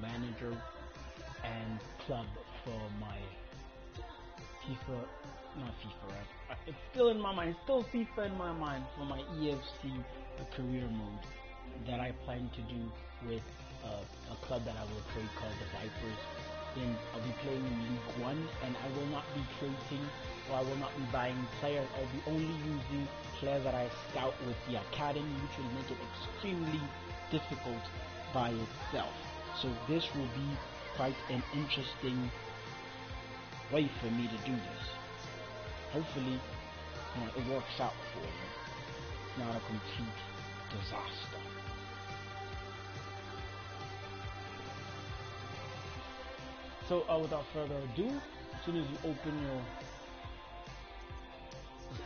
manager and club for my FIFA, not FIFA, right? It's still in my mind, still FIFA in my mind for my EFC career mode that I plan to do with a club that I will trade called the Vipers. I'll be playing in League One, and I will not be creating, or I will not be buying players. I'll be only using players that I scout with the academy, which will make it extremely difficult by itself. So this will be quite an interesting way for me to do this. Hopefully, it works out for you. It's not a complete disaster. So without further ado, as soon as you open your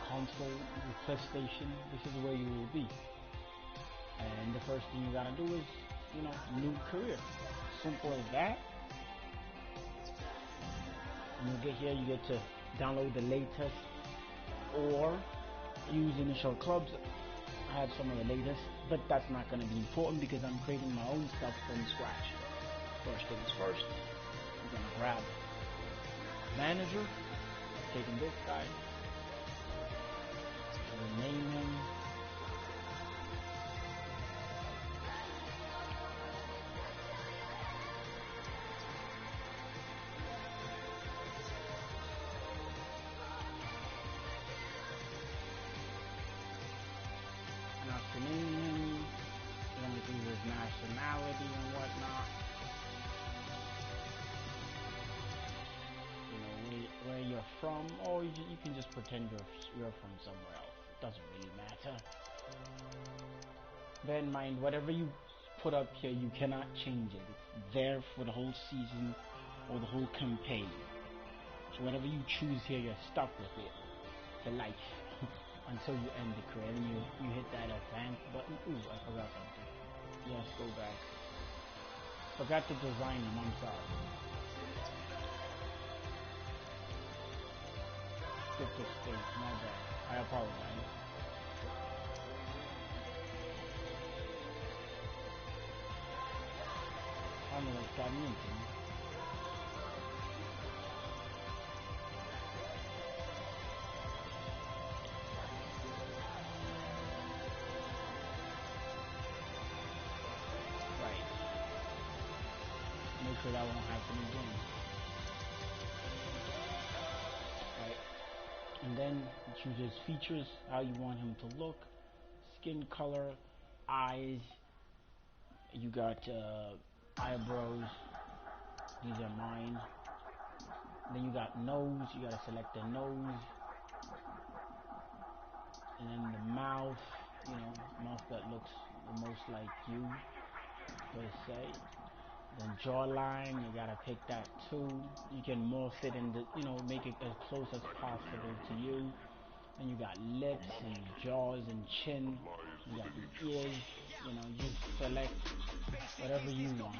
console, your PlayStation, this is where you will be. And the first thing you gotta do is, new career. Simple as that. When you get here, you get to download the latest or use initial clubs. I have some of the latest, but that's not going to be important because I'm creating my own stuff from scratch. First things first, I'm going to grab manager. I'm taking this guy. I'm going to name him. After naming him, we're going to do his nationality and whatnot. Where you're from, or you can just pretend you're from somewhere else. It doesn't really matter. Bear in mind, whatever you put up here, you cannot change it. It's there for the whole season or the whole campaign. So whatever you choose here, you're stuck with it for life. Until you end the career, and you hit that advance button. Ooh, I forgot something. Yes, go back. Forgot to design them, I'm sorry. Skip to space, my bad. I apologize. I don't know what's got me into. Make sure that won't happen again. Right. And then you choose his features, how you want him to look, skin color, eyes. You got eyebrows. These are mine. Then you got nose. You gotta select the nose. And then the mouth. Mouth that looks the most like you, per se. Then jawline, you gotta pick that too. You can morph it and make it as close as possible to you. Then you got lips and jaws and chin. You got the ears. Just select whatever you want.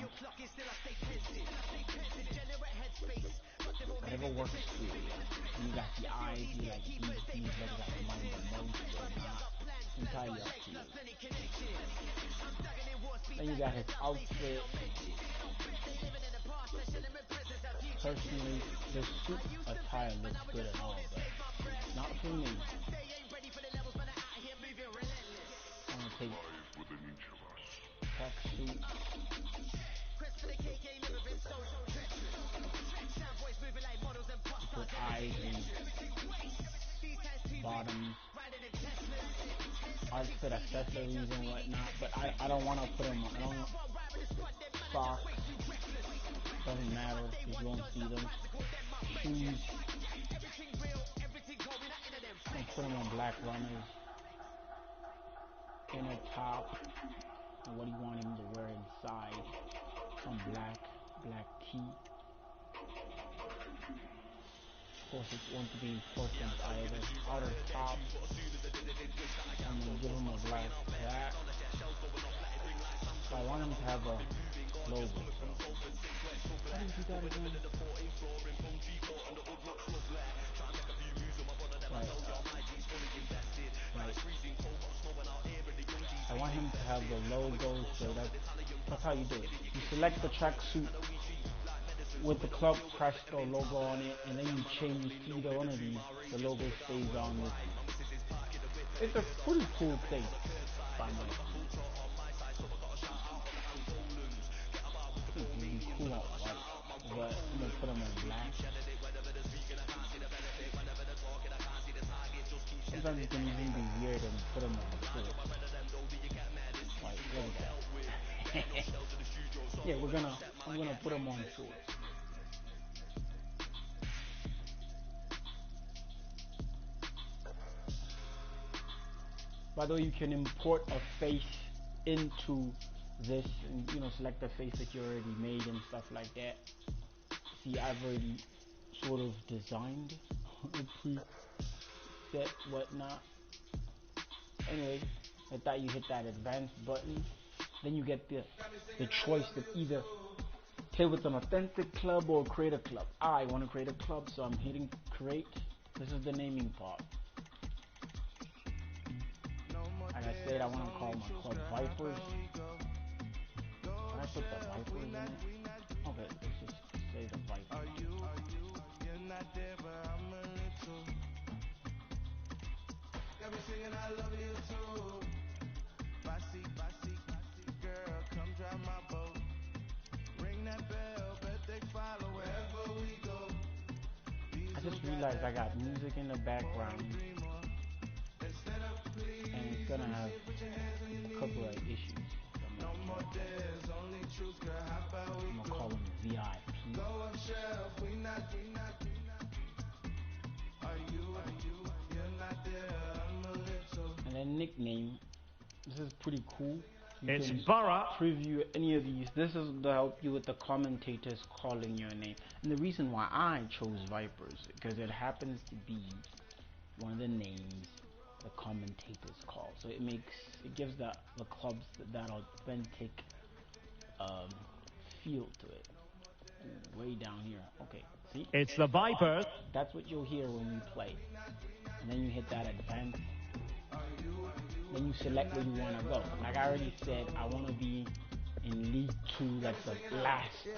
Whatever works for you. And you got the eyes. You like these legs got the mind the most or not. Entirely up to you. Then you got his outfit. Personally, the suit attire looks good and all, but not for me. I'm gonna take tuck suit. Put eyes and bottoms. Outfit accessories and whatnot, but I don't want to put them on. I don't socks. Doesn't matter if you won't see them. Shoes. I'll put them on black runners. Inner top. And what do you want him to wear inside? Some black tee. Of course, it won't be important either. Outer top. I'm gonna give him a black hat. So I want him to have a logo. So what did you got again? Right. I want him to have the logo, so that's That's how you do it. You select the tracksuit with the club crest or logo on it, and then you change to either one of these. The logo stays on this. It's a pretty cool thing. By my really cool on white, but I'm gonna put them on black. Sometimes it can even be weird and put them on shorts. Like, look at that. Yeah, I'm gonna put them on shorts. By the way, you can import a face into this and select the face that you already made and stuff like that. See, I've already sort of designed a preset whatnot. Anyway, I thought you hit that advanced button, then you get the choice of either play with an authentic club or create a club. I want to create a club, so I'm hitting create. This is the naming part. Like I said, I want to call my club Vipers. Can I put the Vipers in it? Okay, let's just say the Vipers. I just realized I got music in the background, and it's gonna have a couple of issues. I'm gonna call them VIP. And then nickname. This is pretty cool. You It's can Borough. preview any of these. This is to help you with the commentators calling your name. And the reason why I chose Vipers, because it happens to be one of the names the commentators call. So it gives the clubs that authentic feel to it. Way down here. Okay, see? It's the Vipers. That's what you'll hear when we play. And then you hit that advance. Then you select where you want to go. Like I already said, I want to be in League 2, that's the last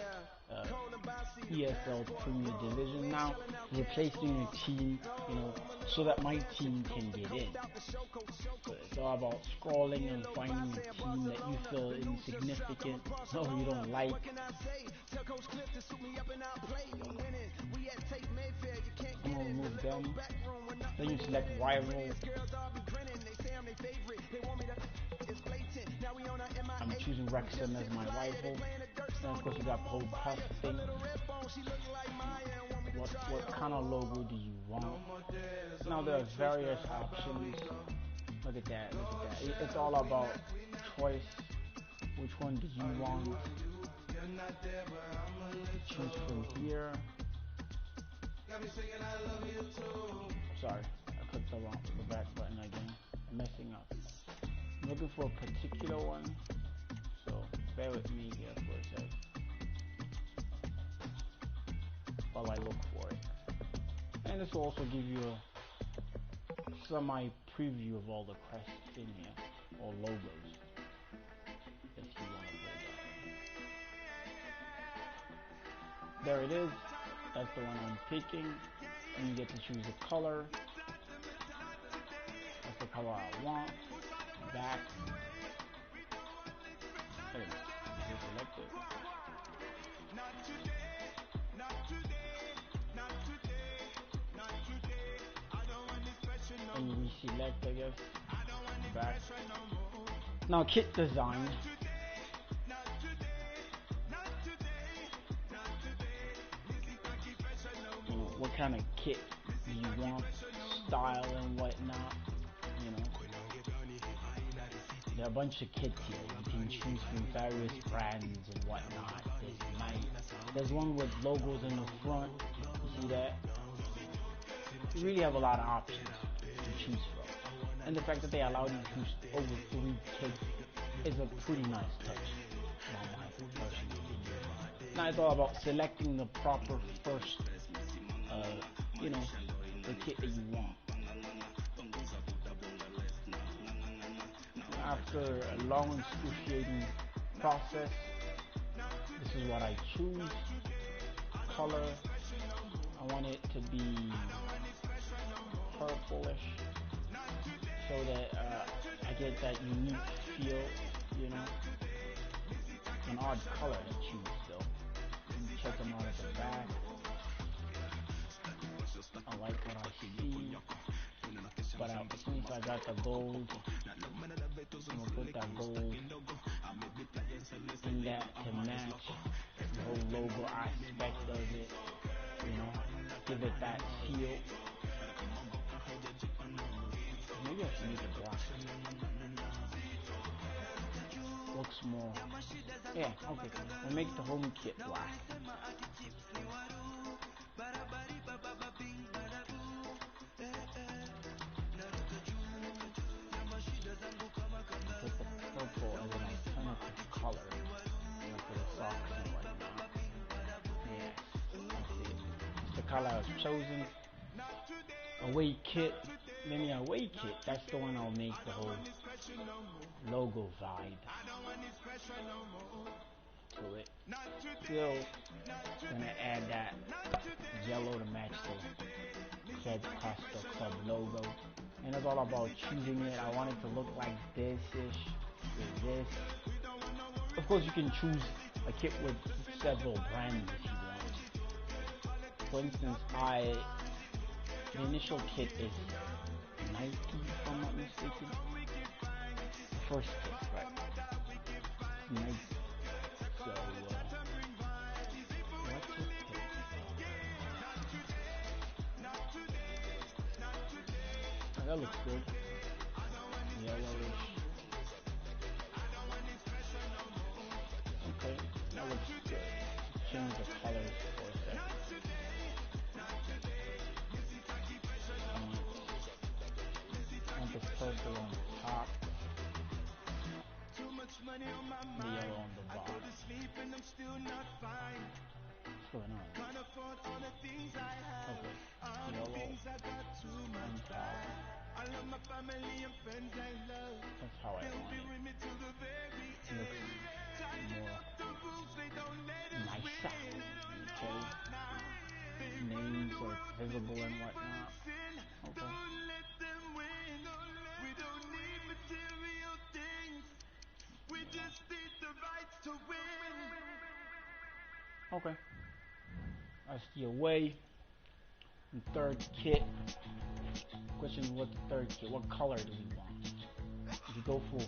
ESL Premier Division now, replacing a team, so that my team can get in. So it's all about scrolling and finding a team that you feel insignificant or you don't like. I'm gonna remove them. Then you select rival. I'm choosing Wrexham as my rival. And of course you got the whole cuff thing. What kind of logo do you want? Now there are various options. Look at that, It's all about choice. Which one do you want? Choose from here. Sorry, I clicked the back button again. I'm messing up. I'm looking for a particular one, so bear with me here for a sec while I look for it. And this will also give you a semi-preview of all the crests in here, or logos, if you want to put it that way. There it is. That's the one I'm picking. And you get to choose the color. That's the color I want. Back. There it is. You select it. And you reselect, I guess. Back. Now kit design. What kind of kit do you want? Style and whatnot. There are a bunch of kits here. You can choose from various brands and whatnot. There's one with logos in the front. You see that? You really have a lot of options to choose from. And the fact that they allow you to choose over 3 kits is a pretty nice touch. Now it's all about selecting the proper first, the kit that you want. After a long excruciating process, This is what I choose. Color, I want it to be purplish so that I get that unique feel, you know. An odd color to choose though. Check them out at the back. I like what I see. But since I got the gold, I'm gonna put that gold in that to match the whole logo aspect of it. You know, give it that feel. Maybe I should use a black. Looks more. Yeah, okay. We'll make the home kit black. Put the purple as an alternative color, you know, for the socks and whatnot. Yes, that's it. It's the color I was chosen. Away kit. Then the away kit, that's the one I'll make the whole logo vibe to it. Still gonna add that yellow to match the Club Costa Club logo. And it's all about choosing it. I want it to look like this-ish with this. Of course, you can choose a kit with several brands if you want. For instance, the initial kit is Nike, if I'm not mistaken. First kit, right? Nike. So, what's it pick? Oh, that looks good. Yellowish. Okay, that looks good. Change the colors for a second. I want this purple on the top, the yellow on the bottom. What's going on? Okay, yellow on top. That's how I want it. It looks more nicer. Okay. Names are visible and whatnot. Okay. Okay. That's the away. And third kit. Question is, what's the third kit? What color do we want? If you go for a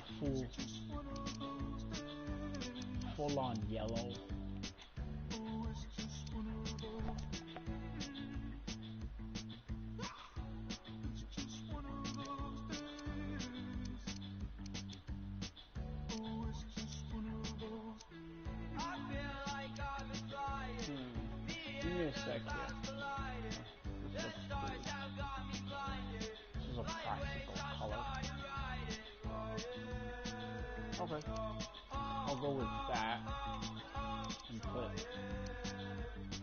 full on yellow. Give me a sec here. This is a practical color. Okay. I'll go with that and put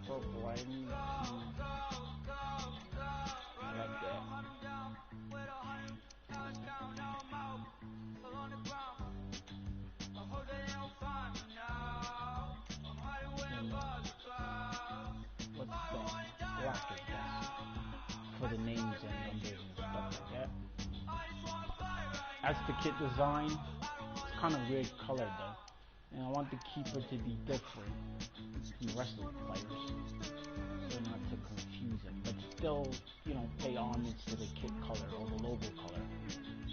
purple. I need to, I like that. What's that? Black is best for the names and numbers and stuff like that. That's the kit design. It's kind of weird color though, and I want the keeper to be different from the rest of the players, so not to confuse them, but still, you know, pay homage to the kit color or the logo color.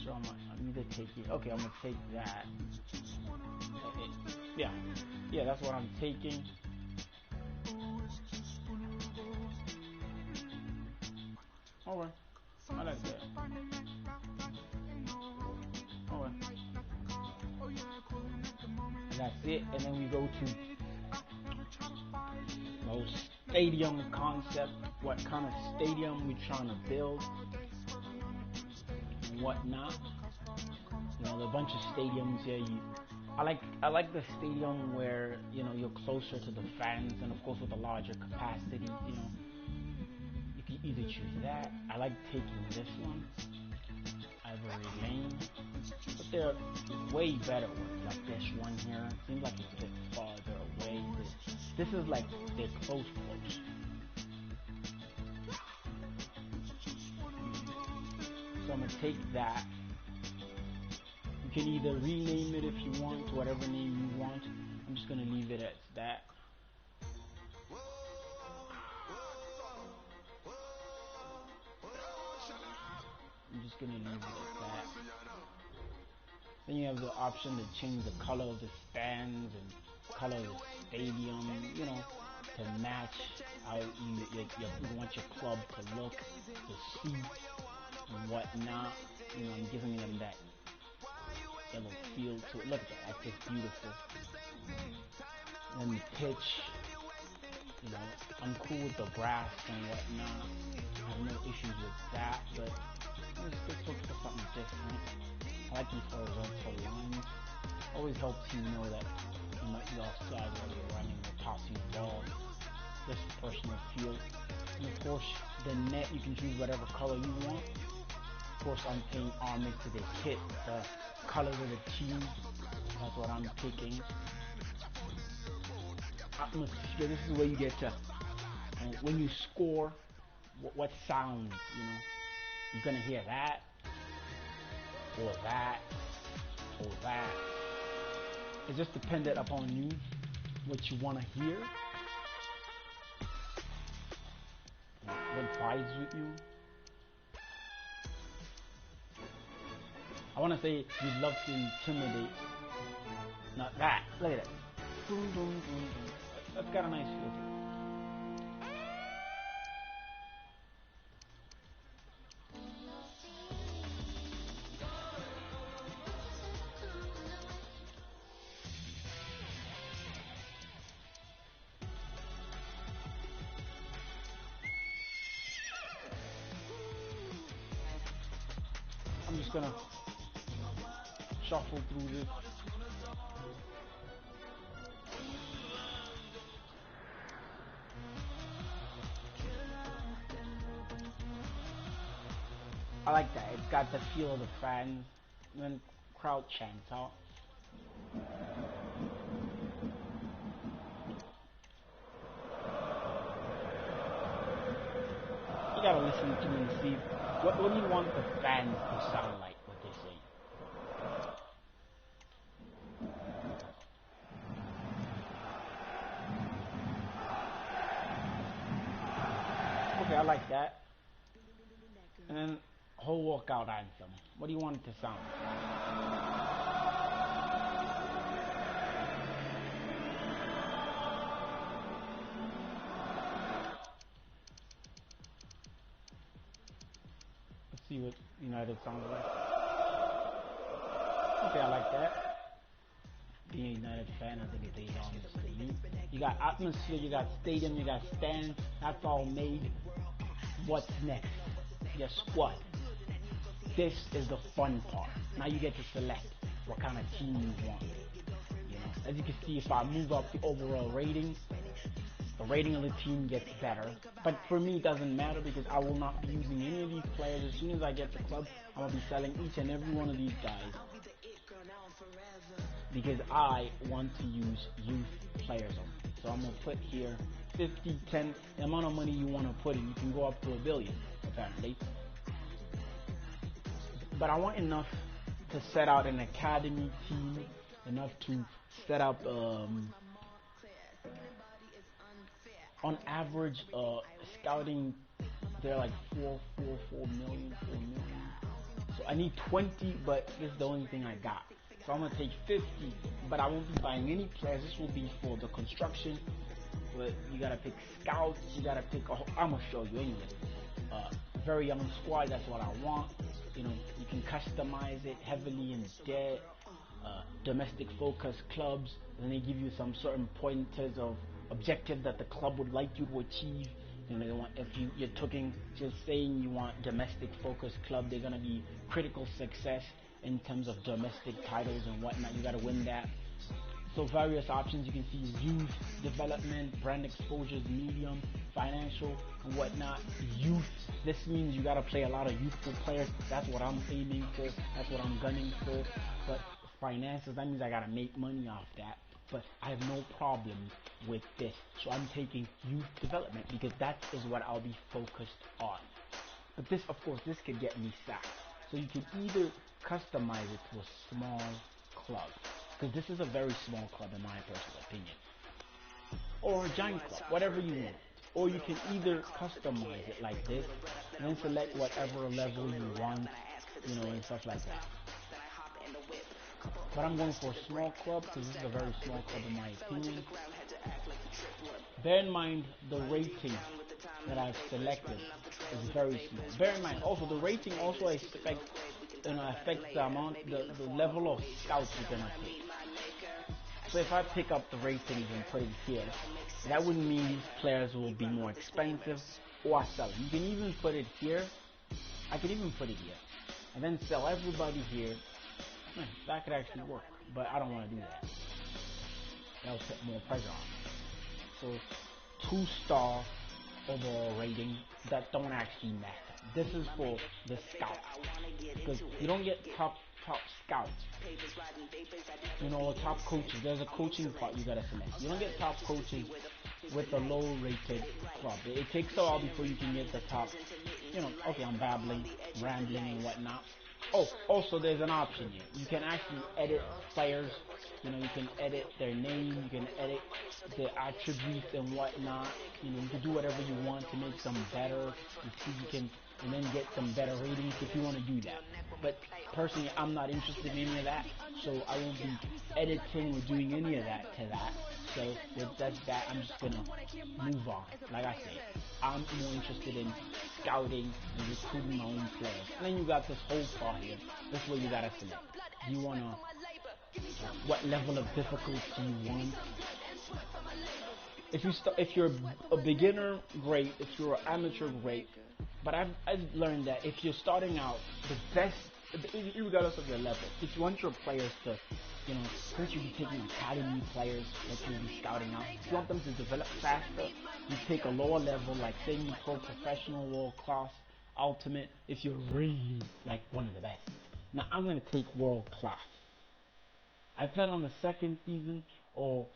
So I'm either taking. Okay, I'm gonna take that. Yeah, that's what I'm taking. Alright, I like that. Alright. That's it, and then we go to stadium concept, what kind of stadium we're trying to build and whatnot. You know, there are a bunch of stadiums here. I like the stadium where, you know, you're closer to the fans, and of course with a larger capacity. You know, you can either choose that. I like taking this one, Ivory Lane, but there are way better ones like this one here. Seems like it's a bit farther away. This is like their close quotes. So I'm gonna take that. You can either rename it if you want to whatever name you want. I'm just gonna leave it as that. I'm just gonna leave it at that. Then you have the option to change the color of the stands and color of the stadium, you know, to match how you want your club to look, the seats and whatnot. You know, I'm giving them that yellow feel to it. Look at that, that's just beautiful. And the pitch, you know, I'm cool with the grass and whatnot. I have no issues with that, but let's look for something different. I like these horizontal lines. Always helps you know that you might be offside while you're running or tossing the ball. Just personal feel. And of course, the net, you can choose whatever color you want. Of course, I'm paying homage to the kit, the colors of the team. That's what I'm picking. Atmosphere, this is where you get to, when you score, what sounds, you know. You're gonna hear that, or that, or that. It's just dependent upon you, what you want to hear, what vibes with you. I want to say you'd love to intimidate. Not that. Look at that. Boom, boom, boom, boom. That's got a nice feel to it. I'm just gonna shuffle through this. I like that. It's got the feel of the fans when crowd chants out. You gotta listen to and see what do you want the fans to sound like, what they say. Okay, I like that. And then whole walkout anthem. What do you want it to sound like? Let's see what United sounds like. Okay, I like that. Being a United fan, I think it pays homage to you. You got atmosphere, you got stadium, you got stand. That's all made. What's next? Guess what? This is the fun part. Now you get to select what kind of team you want. You know, as you can see, if I move up the overall rating, the rating of the team gets better. But for me, it doesn't matter because I will not be using any of these players. As soon as I get the club, I'm going to be selling each and every one of these guys because I want to use youth players on them. So I'm going to put here 50, 10, the amount of money you want to put in. You can go up to $1 billion, apparently. But I want enough to set out an academy team, enough to set up on average scouting. They're like 4 million. So I need 20, but this is the only thing I got. So I'm gonna take 50, but I won't be buying any players. This will be for the construction. But you gotta pick scouts. You gotta pick. I'm gonna show you anyway. Very young squad. That's what I want. You know, you can customize it heavily in debt. Domestic focus clubs, and they give you some certain pointers of objectives that the club would like you to achieve. You know, they want, if you're talking, just saying you want domestic focus club, they're gonna be critical success in terms of domestic titles and whatnot. You gotta win that. So various options you can see: youth development, brand exposures, medium, financial, and whatnot. Youth. This means you gotta play a lot of youthful players. That's what I'm aiming for. That's what I'm gunning for. But finances, that means I gotta make money off that. but I have no problems with this. So I'm taking youth development because that is what I'll be focused on. But this, of course, this could get me sacked. So you can either customize it to a small club, because this is a very small club in my personal opinion, or a giant club, whatever you want. Or you can either customize it like this, and then select whatever level you want, and stuff like that. But I'm going for a small club because this is a very small club in my opinion. Bear in mind the rating that I've selected is very small. Bear in mind also the rating also affects the amount, the level of scouts you're gonna take. So if I pick up the ratings and put it here, that would mean these players will be more expensive or sell it. You can even put it here. I could even put it here and then sell everybody here. That could actually work, but I don't want to do that. That'll put more pressure on me. So 2-star overall rating that don't actually matter. This is for the scouts because you don't get top scouts. Top coaches. There's a coaching part you gotta select. You don't get top coaches with a low rated club. It takes a while before you can get the top. Okay, I'm rambling and whatnot. Oh, also there's an option here. You can actually edit players. You can edit their name. You can edit their attributes and whatnot. You can do whatever you want to make them better. You see, you can, and then get some better ratings if you want to do that. But personally, I'm not interested in any of that, so I won't be editing or doing any of that to that. So with that, I'm just gonna move on. Like I said, I'm more interested in scouting and recruiting my own players. And then you got this whole part here. This is where you gotta select. Do you wanna what level of difficulty you want? If you're a beginner, great. If you're an amateur, great. But I've learned that if you're starting out, the best, regardless of your level, if you want your players to, since you'll be taking academy players that you'll be scouting out, if you want them to develop faster, you take a lower level, like say you pro professional, world class, ultimate, if you're really like one of the best. Now I'm gonna take world class. I plan on the second season, or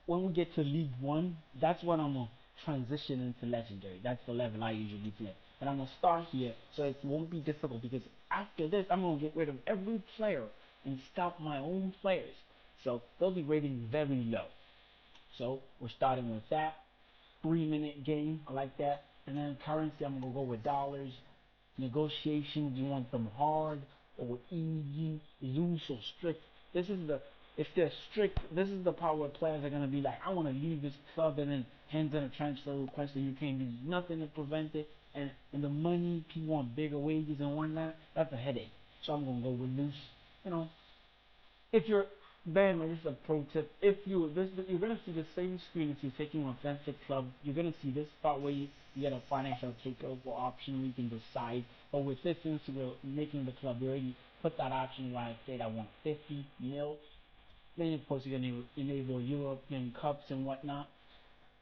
when we get to League 1, that's when I'm going to transition into Legendary. That's the level I usually play. But I'm going to start here, so it won't be difficult, because after this, I'm going to get rid of every player and scout my own players. So they'll be rated very low. So we're starting with that. 3-minute game, I like that. And then currency, I'm going to go with dollars. Negotiations, you want them hard or easy, loose or strict. If they're strict, this is the part where players are gonna be like, I want to leave this club, and then hands in a transfer request, and you can't do nothing to prevent it. And the money, people want bigger wages and whatnot. That's a headache. So I'm gonna go with loose. If you're Bear in mind, this is a pro tip. You're gonna see the same screen if you're taking an authentic club. You're gonna see this part where you get a financial takeover option. You can decide. But with this, since we're making the club, we already put that option where I said I want 50 mil. Then of course you're gonna enable European cups and whatnot.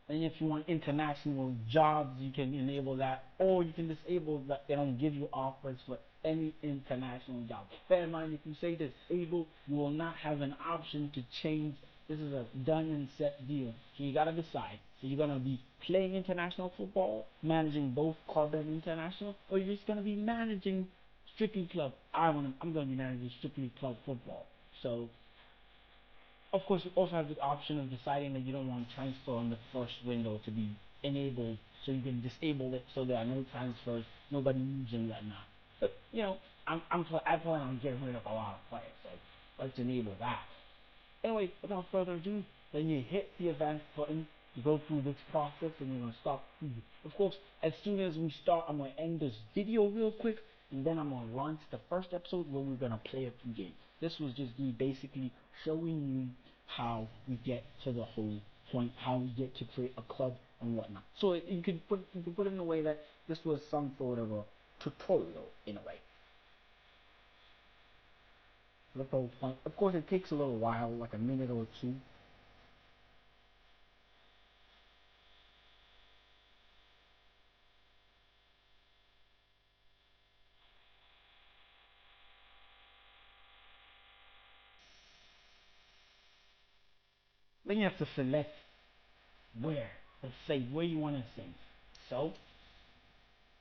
And if you want international jobs, you can enable that, or you can disable that. They don't give you offers for any international job. Bear in mind, if you say disable, you will not have an option to change. This is a done and set deal. So you gotta decide. So you're gonna be playing international football, managing both club and international, or you're just gonna be managing strictly club. I'm gonna be managing strictly club football. So of course, you also have the option of deciding that you don't want transfer on the first window to be enabled, so you can disable it so there are no transfers, nobody moves and whatnot. But I plan on getting rid of a lot of players, so let's enable that. Anyway, without further ado, then you hit the advanced button, you go through this process, and you're gonna start. Of course, as soon as we start, I'm gonna end this video real quick, and then I'm gonna launch the first episode where we're gonna play a few games. This was just me basically showing you how we get to the whole point, how we get to create a club and whatnot. So you could put it in a way that this was some sort of a tutorial in a way. The whole point. Of course, it takes a little while, like a minute or two. Then you have to select where. Let's say where you want to save. So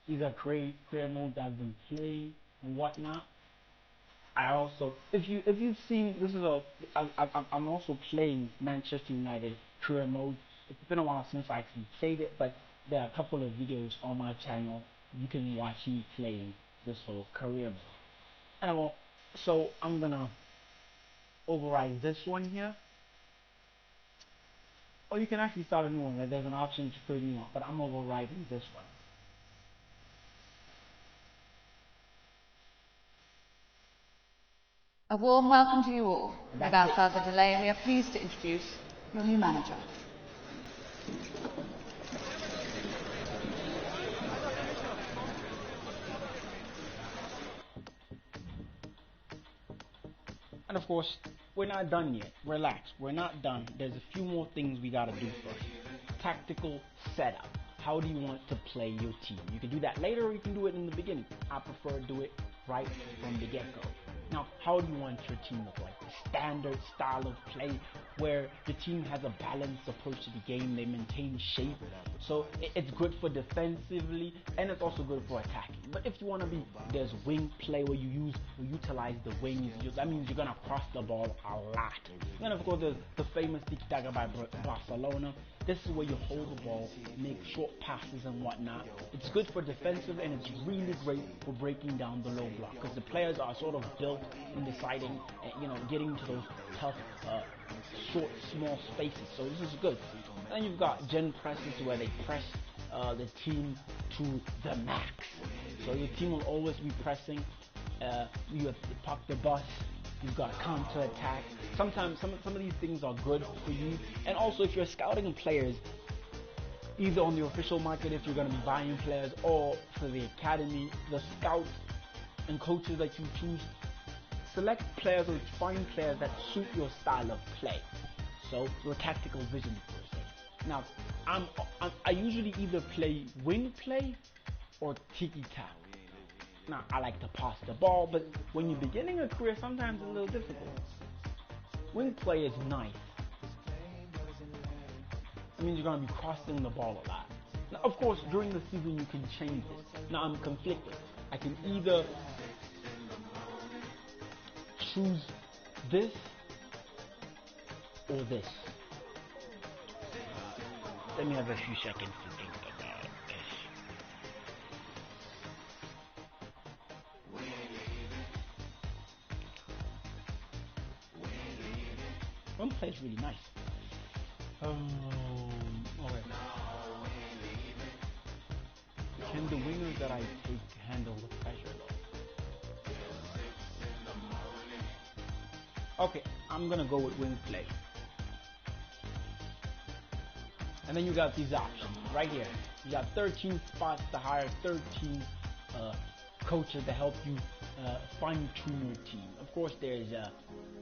these are career modes I've been playing and whatnot. I also, if you've seen, this is a, I'm also playing Manchester United career mode. It's been a while since I actually played it, but there are a couple of videos on my channel you can watch me playing this whole career mode. And well, so I'm gonna override this one here, or you can actually start a new one. There's an option to create a new one, but I'm overriding this one. A warm welcome to you all. Without further delay, we are pleased to introduce your new manager. And of course, we're not done yet. Relax, we're not done. There's a few more things we gotta do first. Tactical setup. How do you want to play your team? You can do that later or you can do it in the beginning. I prefer to do it right from the get-go. Now, how do you want your team to look like? The standard style of play where the team has a balanced approach to the game, they maintain shape. So it's good for defensively and it's also good for attacking. But if you want to be, there's wing play where you utilize the wings. That means you're going to cross the ball a lot. And of course, there's the famous tiki-taka by Barcelona. This is where you hold the ball, make short passes and whatnot. It's good for defensive and it's really great for breaking down the low block because the players are sort of built in deciding, getting to those tough, short, small spaces. So this is good. Then you've got gen presses where they press the team to the max. So your team will always be pressing. You have to park the bus. You've got counter attack. Sometimes some of these things are good for you. And also if you're scouting players, either on the official market if you're going to be buying players or for the academy, the scouts and coaches that you choose, select players or find players that suit your style of play. So your tactical vision per se. Now, I usually either play wing play or tiki-taka. Now, I like to pass the ball, but when you're beginning a career, sometimes it's a little difficult. Wing play is nice. It means you're going to be crossing the ball a lot. Now, of course, during the season, you can change this. Now, I'm conflicted. I can either choose this or this. Let me have a few seconds to think about this. One play is really nice. Okay. Can the wingers that I take handle the pressure though? Okay, I'm gonna go with wing play. And then you got these options right here. You got 13 spots to hire 13 coaches to help you fine tune your team. Of course, there's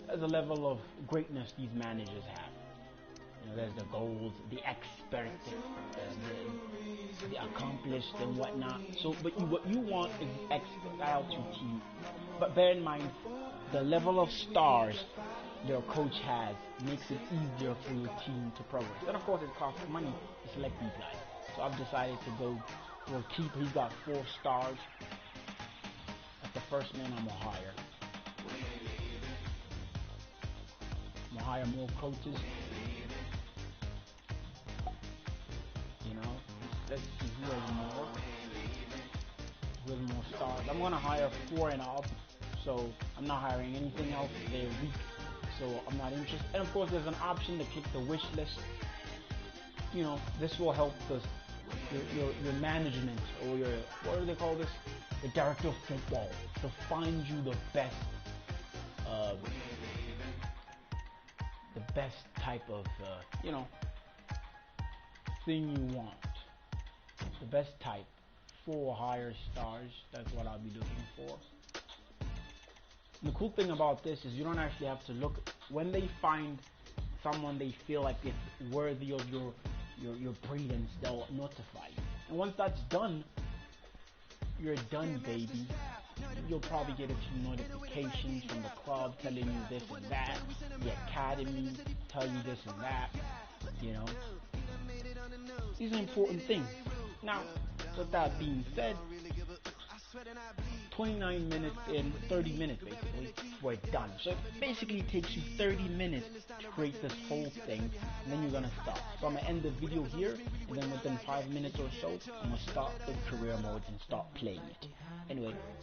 a level of greatness these managers have. There's the goals, the expert, the accomplished and whatnot. So, but what you want is the expert out your team. But bear in mind, the level of stars your coach has makes it easier for your team to progress. And of course, it costs money to select these guys. So I've decided to go for a keeper. He's got 4 stars. That's the first man I'm gonna hire. I'm gonna hire more coaches. Let's see who has more. Who has more stars? I'm gonna hire 4 and up. So I'm not hiring anything else. They're weak. So I'm not interested. And of course, there's an option to click the wish list. This will help your management or your, what do they call this? The director of football to find you the best type of thing you want. The best type. 4 higher stars. That's what I'll be looking for. The cool thing about this is you don't actually have to look. When they find someone they feel like it's worthy of your brilliance, they'll notify you. And once that's done, you're done, baby. You'll probably get a few notifications from the club telling you this and that, the academy tell you this and that, you know. These are important things. Now, with that being said, 29 minutes in, 30 minutes basically, we're done. So it basically takes you 30 minutes to create this whole thing, and then you're gonna stop. So I'm gonna end the video here, and then within 5 minutes or so, I'm gonna start the career mode and start playing it. Anyway,